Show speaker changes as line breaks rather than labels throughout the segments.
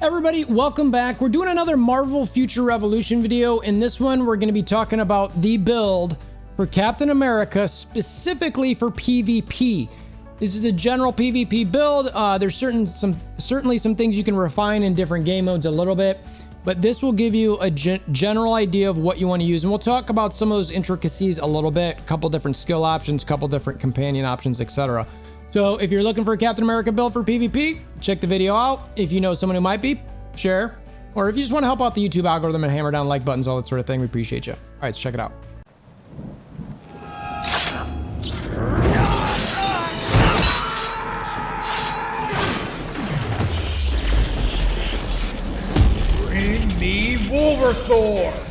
Everybody, welcome back. We're doing another Marvel Future Revolution video. In this one, we're going to be talking about the build for Captain America, specifically for PvP. This is a general PvP build. There's certainly some things you can refine in different game modes a little bit, but this will give you a general idea of what you want to use. And we'll talk about some of those intricacies a little bit, a couple different skill options, a couple different companion options, etc. So if you're looking for a Captain America build for PvP, check the video out. If you know someone who might be, share. Or if you just want to help out the YouTube algorithm and hammer down like buttons, all that sort of thing, we appreciate you. All right, let's check it out.
Bring me WolverThor!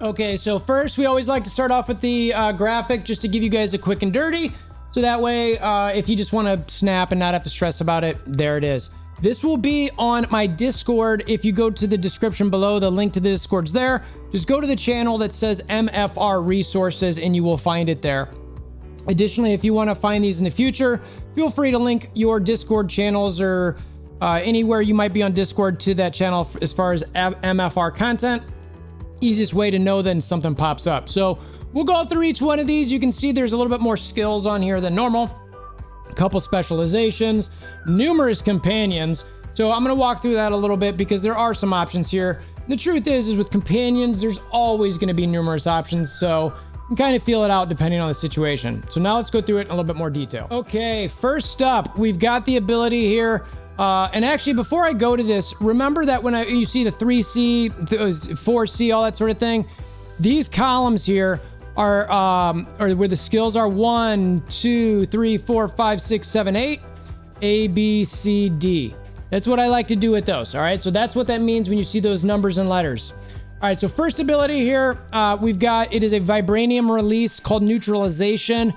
Okay, so first we always like to start off with the graphic just to give you guys a quick and dirty. So that way, if you just want to snap and not have to stress about it, there it is. This will be on my Discord. If you go to the description below, the link to the Discord's there. Just go to the channel that says MFR Resources and you will find it there. Additionally, if you want to find these in the future, feel free to link your Discord channels or anywhere you might be on Discord to that channel as far as MFR content. Easiest way to know then something pops up. So we'll go through each one of these. You can see there's a little bit more skills on here than normal. A couple specializations, numerous companions. So I'm going to walk through that a little bit because there are some options here. The truth is with companions, there's always going to be numerous options. So you can kind of feel it out depending on the situation. So now let's go through it in a little bit more detail. Okay, first up, we've got the ability here. And actually, before I go to this, remember that when you see the 3C, 4C, all that sort of thing, these columns here are or where the skills are 1, 2, 3, 4, 5, 6, 7, 8, A, B, C, D. That's what I like to do with those. All right. So that's what that means when you see those numbers and letters. All right. So first ability here, we've got, it is a vibranium release called neutralization.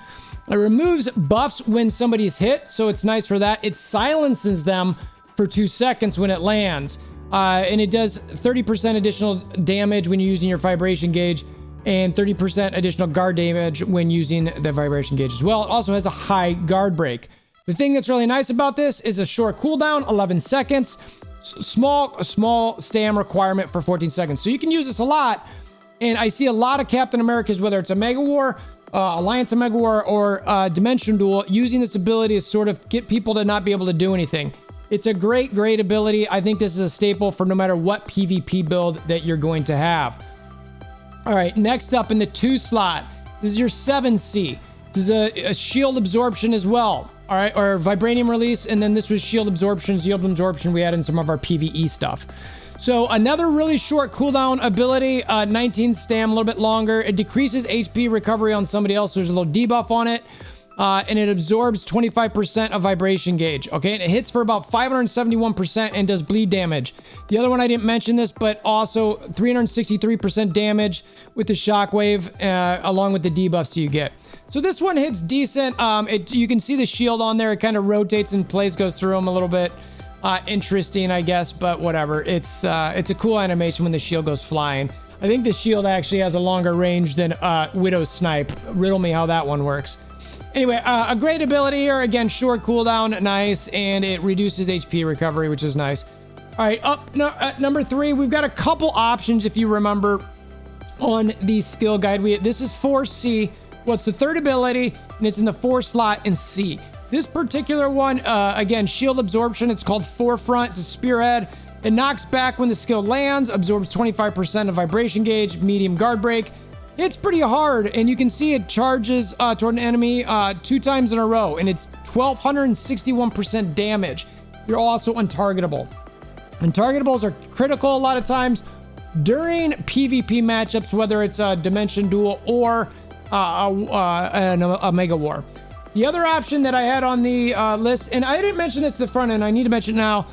It removes buffs when somebody's hit, so it's nice for that. It silences them for 2 seconds when it lands. And it does 30% additional damage when you're using your vibration gauge and 30% additional guard damage when using the vibration gauge as well. It also has a high guard break. The thing that's really nice about this is a short cooldown, 11 seconds, a small stam requirement for 14 seconds. So you can use this a lot. And I see a lot of Captain Americas, whether it's a Mega War, Alliance of Mega War, or Dimension Duel, using this ability to sort of get people to not be able to do anything. It's a great ability. I think this is a staple for no matter what PvP build that you're going to have. All right, next up in the 2 slot, this is your 7C. This is a shield absorption as well. All right, or vibranium release, and then this was shield absorption we had in some of our PvE stuff. So another really short cooldown ability, 19 stam, a little bit longer. It decreases HP recovery on somebody else. So there's a little debuff on it. And it absorbs 25% of vibration gauge. Okay, and it hits for about 571% and does bleed damage. The other one, I didn't mention this, but also 363% damage with the shockwave, along with the debuffs you get. So this one hits decent. You can see the shield on there. It kind of rotates in place, goes through them a little bit. Interesting, I guess, but whatever. It's a cool animation when the shield goes flying. I think the shield actually has a longer range than Widow's snipe. Riddle me how that one works. Anyway, a great ability here. Again, short cooldown, nice, and it reduces HP recovery, which is nice. All right, at number 3, we've got a couple options, if you remember, on the skill guide. This is 4C. Well, it's the 3rd ability, and it's in the 4 slot in C. This particular one, again, shield absorption. It's called Forefront. It's a spearhead. It knocks back when the skill lands, absorbs 25% of vibration gauge, medium guard break. It's pretty hard, and you can see it charges toward an enemy 2 times in a row, and it's 1,261% damage. You're also untargetable. Untargetables are critical a lot of times during PvP matchups, whether it's a Dimension Duel or a Mega War. The other option that I had on the list, and I didn't mention this at the front end, I need to mention it now.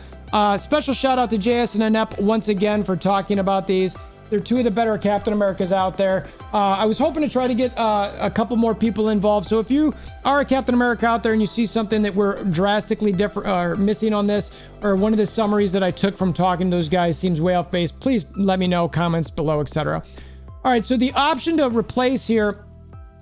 Special shout out to JS and Anep once again for talking about these. They're 2 of the better Captain Americas out there. I was hoping to try to get a couple more people involved. So if you are a Captain America out there and you see something that we're drastically different or missing on this, or one of the summaries that I took from talking to those guys seems way off base, please let me know, comments below, etc. All right, so the option to replace here,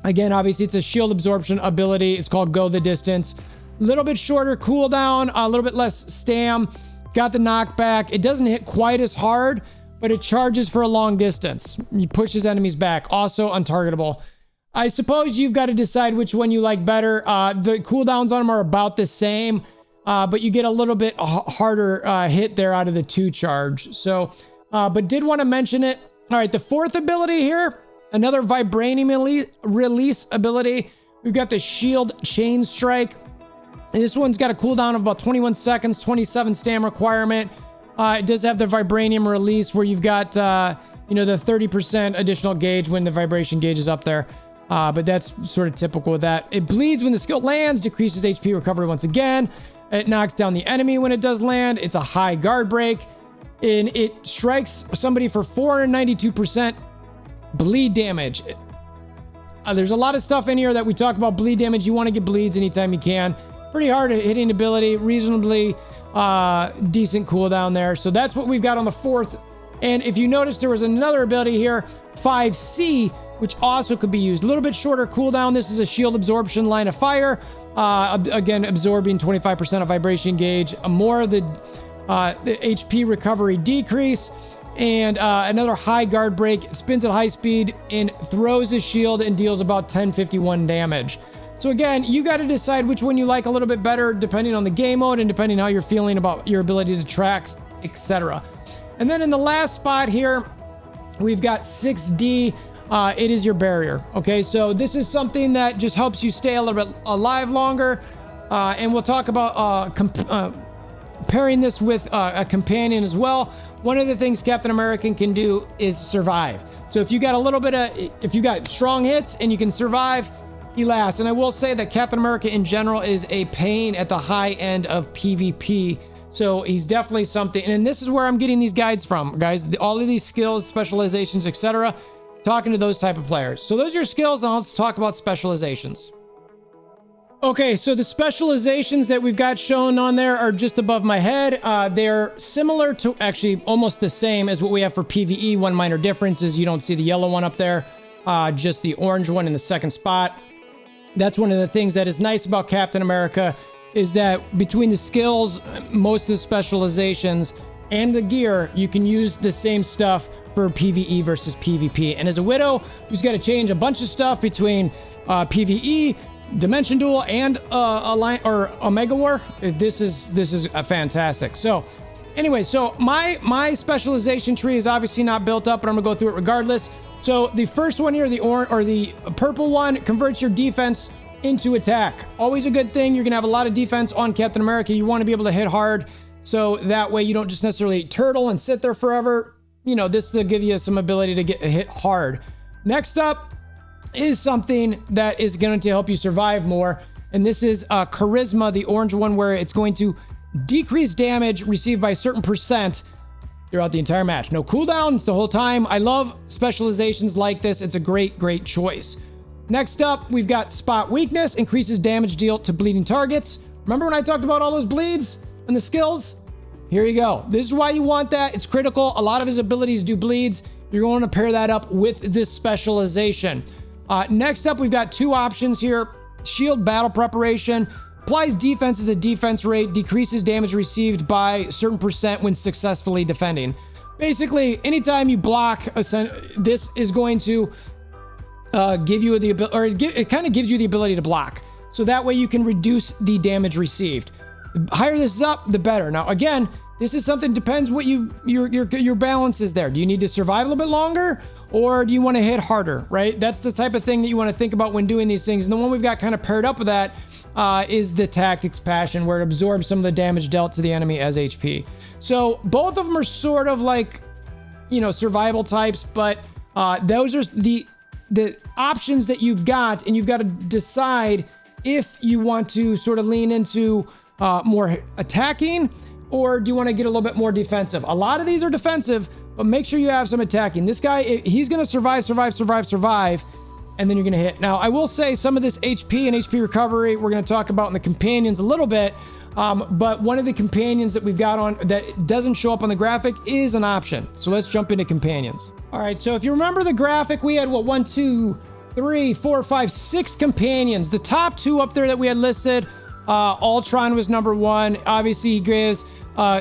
again, obviously it's a shield absorption ability. It's called Go the Distance. little bit shorter cooldown, a little bit less stam. Got the knockback. It doesn't hit quite as hard, but it charges for a long distance. It pushes enemies back. Also untargetable. I suppose you've got to decide which one you like better. The cooldowns on them are about the same, but you get a little bit harder hit there out of the 2 charge. So, but did want to mention it. All right, the 4th ability here, another Vibranium release ability. We've got the Shield Chain Strike. This one's got a cooldown of about 21 seconds, 27 stam requirement. It does have the Vibranium release where you've got, you know, the 30% additional gauge when the vibration gauge is up there. But that's sort of typical with that. It bleeds when the skill lands, decreases HP recovery once again. It knocks down the enemy when it does land. It's a high guard break. And it strikes somebody for 492% bleed damage. There's a lot of stuff in here that we talk about bleed damage. You want to get bleeds anytime you can. Pretty hard hitting ability, reasonably decent cooldown there. So that's what we've got on the 4th. And if you notice, there was another ability here, 5C, which also could be used. A little bit shorter cooldown. This is a shield absorption line of fire. Again, absorbing 25% of vibration gauge. More of the HP recovery decrease. And another high guard break. Spins at high speed and throws his shield and deals about 1051 damage. So again, you got to decide which one you like a little bit better depending on the game mode and depending how you're feeling about your ability to track, etc. And then in the last spot here, we've got 6D. It is your barrier. Okay, so this is something that just helps you stay a little bit alive longer. And we'll talk about pairing this with a companion as well. One of the things Captain America can do is survive. So if you got a little bit of, if you got strong hits and you can survive, he lasts. And I will say that Captain America in general is a pain at the high end of PvP. So he's definitely something. And this is where I'm getting these guides from, guys. All of these skills, specializations, etc. Talking to those type of players. So those are your skills. Now let's talk about specializations. Okay, so the specializations that we've got shown on there are just above my head. They're similar to, actually almost the same as what we have for PvE. One minor difference is you don't see the yellow one up there, just the orange one in the second spot. That's one of the things that is nice about Captain America is that between the skills, most of the specializations, and the gear, you can use the same stuff for PvE versus PvP. And as a Widow who's got to change a bunch of stuff between PvE, Dimension Duel, and Omega War, this is fantastic. So anyway, so my specialization tree is obviously not built up, but I'm gonna go through it regardless. So the first one here, the orange or the purple one, converts your defense into attack. Always a good thing. You're gonna have a lot of defense on Captain America. You want to be able to hit hard, so that way you don't just necessarily turtle and sit there forever. You know, this will give you some ability to get hit hard. Next up is something that is going to help you survive more, and this is Charisma, the orange one, where it's going to decrease damage received by a certain percent throughout the entire match. No cooldowns the whole time. I love specializations like this. It's a great choice. Next up, we've got Spot Weakness, increases damage dealt to bleeding targets. Remember when I talked about all those bleeds and the skills? Here you go. This is why you want that. It's critical. A lot of his abilities do bleeds. You're going to pair that up with this specialization. Next up, we've got 2 options here. Shield Battle Preparation. Applies defense as a defense rate. Decreases damage received by a certain percent when successfully defending. Basically, anytime you block, this is going to give you the ability, or it kind of gives you the ability to block. So that way you can reduce the damage received. The higher this is up, the better. Now, again, this is something, depends what your balance is there. Do you need to survive a little bit longer, or do you want to hit harder, right? That's the type of thing that you want to think about when doing these things. And the one we've got kind of paired up with that is the Tactics Passion, where it absorbs some of the damage dealt to the enemy as HP. So both of them are sort of like, you know, survival types, but those are the options that you've got, and you've got to decide if you want to sort of lean into more attacking, or do you want to get a little bit more defensive? A lot of these are defensive, but make sure you have some attacking. This guy, he's going to survive, and then you're going to hit. Now, I will say some of this HP and HP recovery, we're going to talk about in the companions a little bit, but one of the companions that we've got on that doesn't show up on the graphic is an option. So let's jump into companions. All right, so if you remember the graphic, we had, 1, 2, 3, 4, 5, 6 companions. The top 2 up there that we had listed Ultron was number 1. Obviously, he gives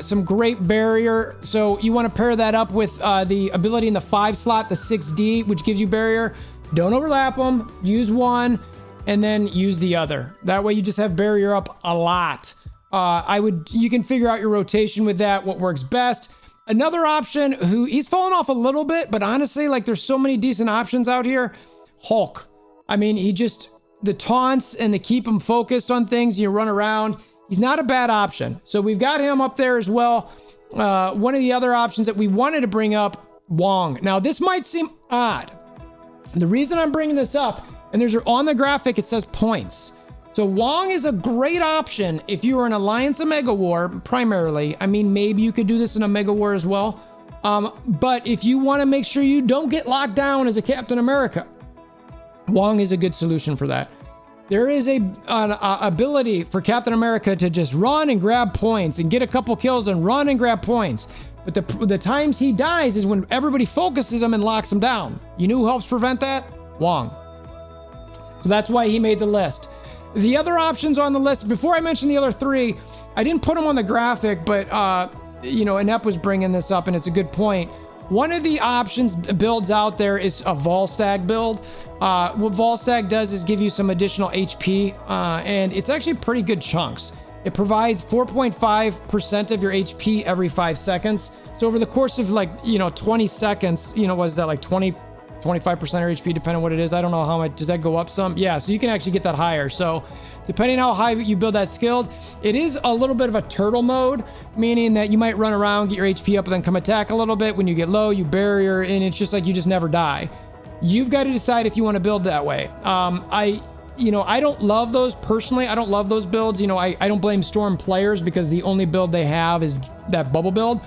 some great barrier. So you want to pair that up with the ability in the 5 slot, the 6D, which gives you barrier. Don't overlap them. Use one and then use the other. That way you just have barrier up a lot. You can figure out your rotation with that, what works best. Another option, he's fallen off a little bit, but honestly, like there's so many decent options out here. Hulk. I mean, the taunts and the keep him focused on things, you run around. He's not a bad option. So we've got him up there as well. One of the other options that we wanted to bring up, Wong. Now this might seem odd. The reason I'm bringing this up, and there's on the graphic, it says points. So Wong is a great option if you are in Alliance Omega War, primarily. I mean, maybe you could do this in Omega War as well. But if you want to make sure you don't get locked down as a Captain America, Wong is a good solution for that. There is an ability for Captain America to just run and grab points and get a couple kills and run and grab points. But the times he dies is when everybody focuses him and locks him down. You know who helps prevent that? Wong. So that's why he made the list. The other options on the list, before I mention the other 3, I didn't put them on the graphic, but Inep was bringing this up and it's a good point. One of the options builds out there is a Volstagg build. What Volstagg does is give you some additional HP, and it's actually pretty good chunks. It provides 4.5% of your HP every 5 seconds. So over the course of 20 seconds, was that like 25% of your HP, depending on what it is. I don't know how much, does that go up some? Yeah, so you can actually get that higher. So depending on how high you build that skilled, it is a little bit of a turtle mode, meaning that you might run around, get your HP up, and then come attack a little bit. When you get low, you barrier, and it's just like you just never die. You've got to decide if you want to build that way. I don't love those personally. I don't love those builds. I don't blame Storm players because the only build they have is that bubble build.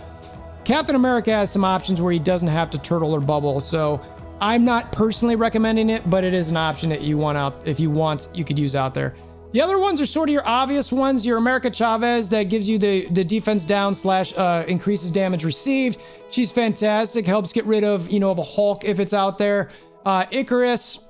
Captain America has some options where he doesn't have to turtle or bubble. So I'm not personally recommending it, but it is an option that you want out. If you want, you could use out there. The other ones are sort of your obvious ones. Your America Chavez that gives you the defense down / increases damage received. She's fantastic. Helps get rid of, of a Hulk if it's out there. Icarus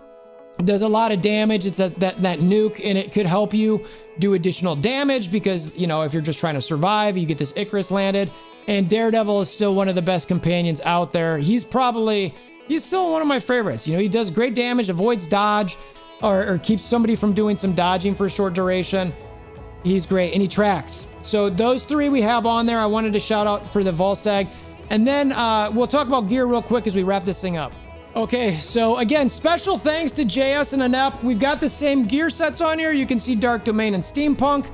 does a lot of damage. It's that nuke, and it could help you do additional damage because, if you're just trying to survive, you get this Icarus landed. And Daredevil is still one of the best companions out there. He's still one of my favorites. He does great damage, avoids dodge, or keeps somebody from doing some dodging for a short duration. He's great, and he tracks. So those 3 we have on there. I wanted to shout out for the Volstagg. And then we'll talk about gear real quick as we wrap this thing up. Okay, so again, special thanks to JS and Inep. We've got the same gear sets on here. You can see Dark Domain and Steampunk.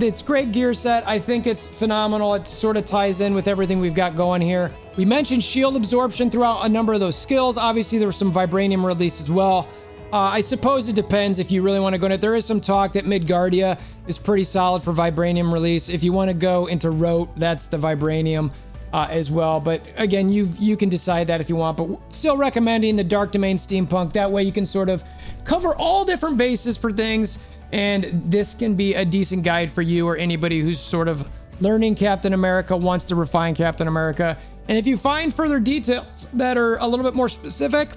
It's great gear set. I think it's phenomenal. It sort of ties in with everything we've got going here. We mentioned shield absorption throughout a number of those skills. Obviously, there was some vibranium release as well. I suppose it depends if you really want to go into it. There is some talk that Midgardia is pretty solid for vibranium release. If you want to go into Rote, that's the vibranium as well. But again, you can decide that if you want, but still recommending the Dark Domain Steampunk. That way you can sort of cover all different bases for things. And this can be a decent guide for you or anybody who's sort of learning Captain America, wants to refine Captain America. And if you find further details that are a little bit more specific,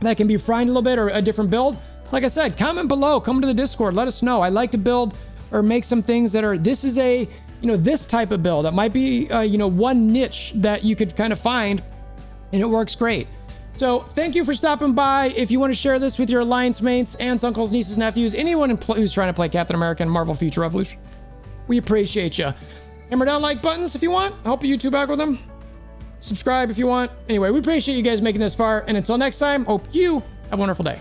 that can be refined a little bit or a different build, like I said, comment below, come to the Discord, let us know. I like to build or make some things that are, this is a, this type of build. That might be, one niche that you could kind of find and it works great. So thank you for stopping by. If you want to share this with your alliance mates, aunts, uncles, nieces, nephews, anyone who's trying to play Captain America and Marvel Future Revolution, we appreciate you. Hammer down like buttons if you want. Help a YouTube algorithm. Subscribe if you want. Anyway, we appreciate you guys making this far. And until next time, hope you have a wonderful day.